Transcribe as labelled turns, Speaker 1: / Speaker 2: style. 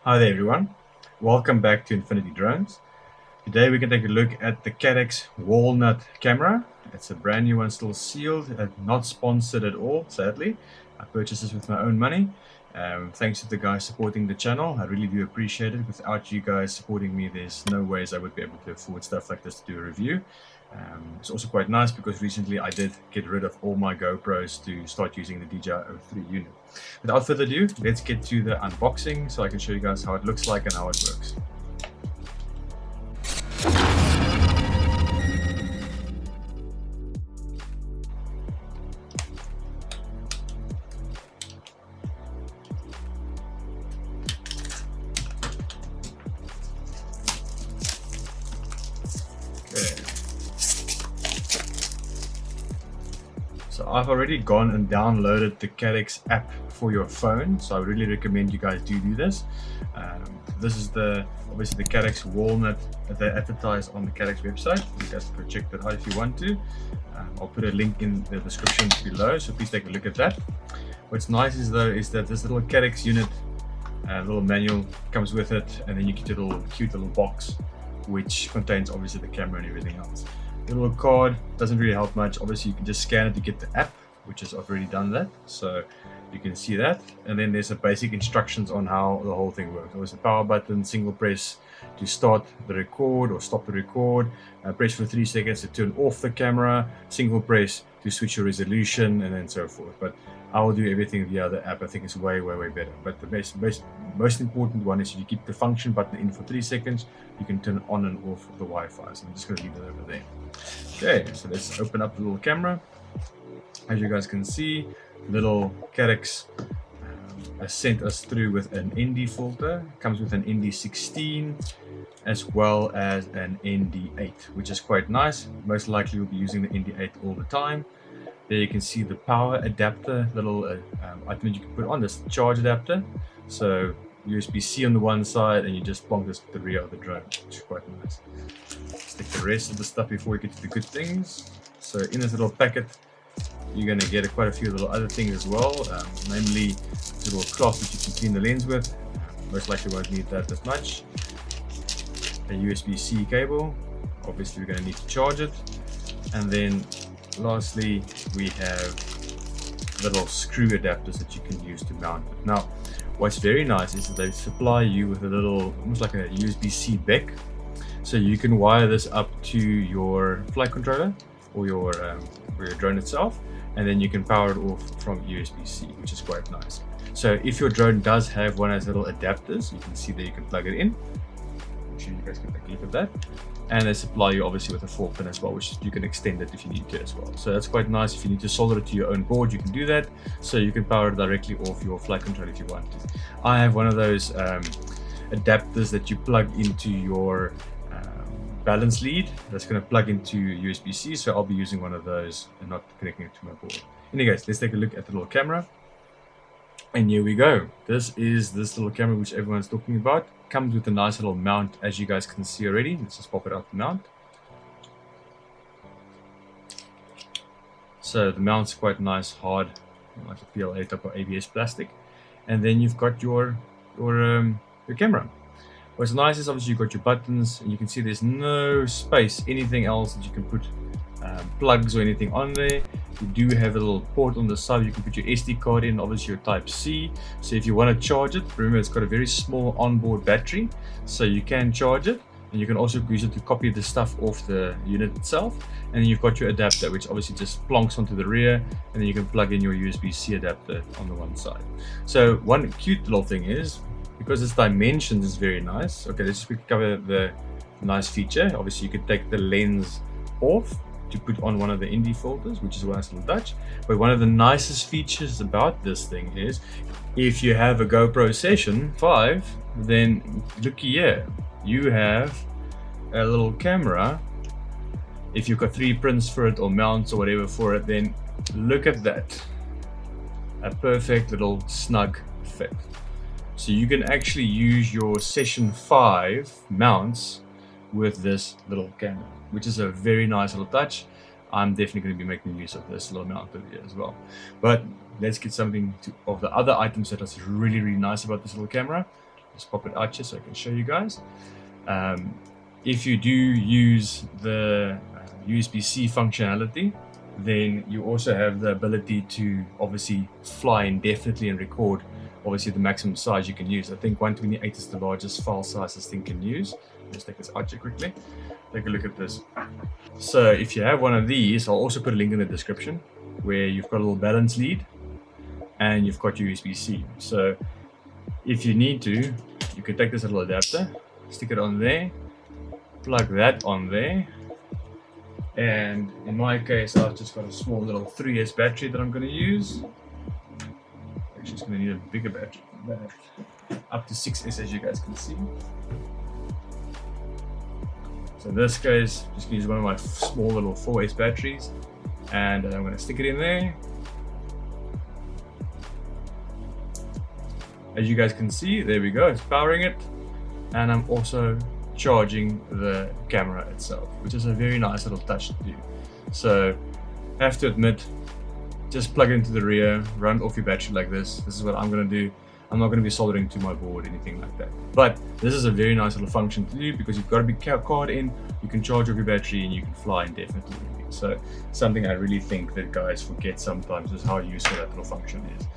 Speaker 1: Hi there everyone, welcome back to Infinity Drones. Today we can take a look at the Caddx Walnut camera. It's a brand new one, still sealed, and not sponsored at all, sadly. I purchased this with my own money. Thanks to the guys supporting the channel, I really do appreciate it. Without you guys supporting me, there's no ways I would be able to afford stuff like this to do a review. It's also quite nice because recently I did get rid of all my GoPros to start using the DJI-03 unit. Without further ado, let's get to the unboxing so I can show you guys how it looks like and how it works. Okay. So I've already gone and downloaded the Caddx app for your phone, so I really recommend you guys do this. This is obviously the Caddx Walnut that they advertise on the Caddx website. You guys can go check that out if you want to. I'll put a link in the description below, so please take a look at that. What's nice is that this little Caddx unit, little manual comes with it, and then you get a little cute little box which contains obviously the camera and everything else. The little card doesn't really help much. Obviously you can just scan it to get the app, which is I've already done that, so you can see that. And then there's a basic instructions on how the whole thing works. There's a power button, single press to start the record or stop the record, press for 3 seconds to turn off the camera, single press to switch your resolution, and then so forth. But I will do everything via the app. I think it's way better. But the most important one is if you keep the function button in for 3 seconds, you can turn on and off the Wi-Fi. So I'm just going to leave it over there. Okay, so let's open up the little camera. As you guys can see, little Caddx has sent us through with an ND filter. It comes with an ND16 as well as an ND8, which is quite nice. Most likely we'll be using the ND8 all the time. There you can see the power adapter, little item that you can put on this charge adapter. So USB-C on the one side, and you just plonk this to the rear of the drone, which is quite nice. Stick the rest of the stuff before we get to the good things. So in this little packet, you're going to get quite a few little other things as well, namely a little cloth that you can clean the lens with. Most likely won't need that as much. A USB-C cable, obviously we're going to need to charge it, and then lastly we have little screw adapters that you can use to mount it. Now what's very nice is that they supply you with a little, almost like a USB-C back, so you can wire this up to your flight controller or your drone itself, and then you can power it off from USB-C, which is quite nice. So if your drone does have one of those little adapters, you can see that you can plug it in. I'm sure you guys can take a look at that. And they supply you obviously with a 4-pin as well, which you can extend it if you need to as well. So that's quite nice. If you need to solder it to your own board, you can do that. So you can power it directly off your flight controller if you want to. I have one of those adapters that you plug into your balance lead that's going to plug into USB-C, so I'll be using one of those and not connecting it to my board. Anyways, let's take a look at the little camera, and here we go. This is this little camera which everyone's talking about. Comes with a nice little mount, as you guys can see already. Let's just pop it out the mount. So the mount's quite nice, hard, like a PLA type of ABS plastic, and then you've got your camera. What's nice is obviously you've got your buttons, and you can see there's no space, anything else that you can put plugs or anything on there. You do have a little port on the side. You can put your SD card in, obviously your Type-C. So if you want to charge it, remember it's got a very small onboard battery, so you can charge it, and you can also use it to copy the stuff off the unit itself. And then you've got your adapter, which obviously just plonks onto the rear, and then you can plug in your USB-C adapter on the one side. So one cute little thing is, because its dimensions is very nice. Okay, let's just cover the nice feature. Obviously you could take the lens off to put on one of the ND filters, which is a nice little touch. But one of the nicest features about this thing is, if you have a GoPro Session 5, then looky here, you have a little camera. If you've got 3 pins for it or mounts or whatever for it, then look at that, a perfect little snug fit. So you can actually use your Session 5 mounts with this little camera, which is a very nice little touch. I'm definitely going to be making use of this little mount over here as well. But let's get something of the other items that is really nice about this little camera. just pop it out here so I can show you guys. If you do use the USB-C functionality, then you also have the ability to obviously fly indefinitely and record obviously the maximum size you can use. I think 128 is the largest file size this thing can use. Let's take this out here quickly. Take a look at this. So if you have one of these, I'll also put a link in the description where you've got a little balance lead and you've got USB-C. So if you need to, you can take this little adapter, stick it on there, plug that on there, and in my case I've just got a small little 3S battery that I'm going to use. Actually, it's going to need a bigger battery than that, up to 6S as you guys can see. So in this case, just use one of my small little 4S batteries, and I'm going to stick it in there. As you guys can see, there we go, it's powering it, and I'm also charging the camera itself, which is a very nice little touch to do. So I have to admit, just plug it into the rear, run it off your battery like this. This is what I'm going to do. I'm not going to be soldering to my board, anything like that. But this is a very nice little function to do because you've got a big card in, you can charge off your battery and you can fly indefinitely. So something I really think that guys forget sometimes is how useful that little function is.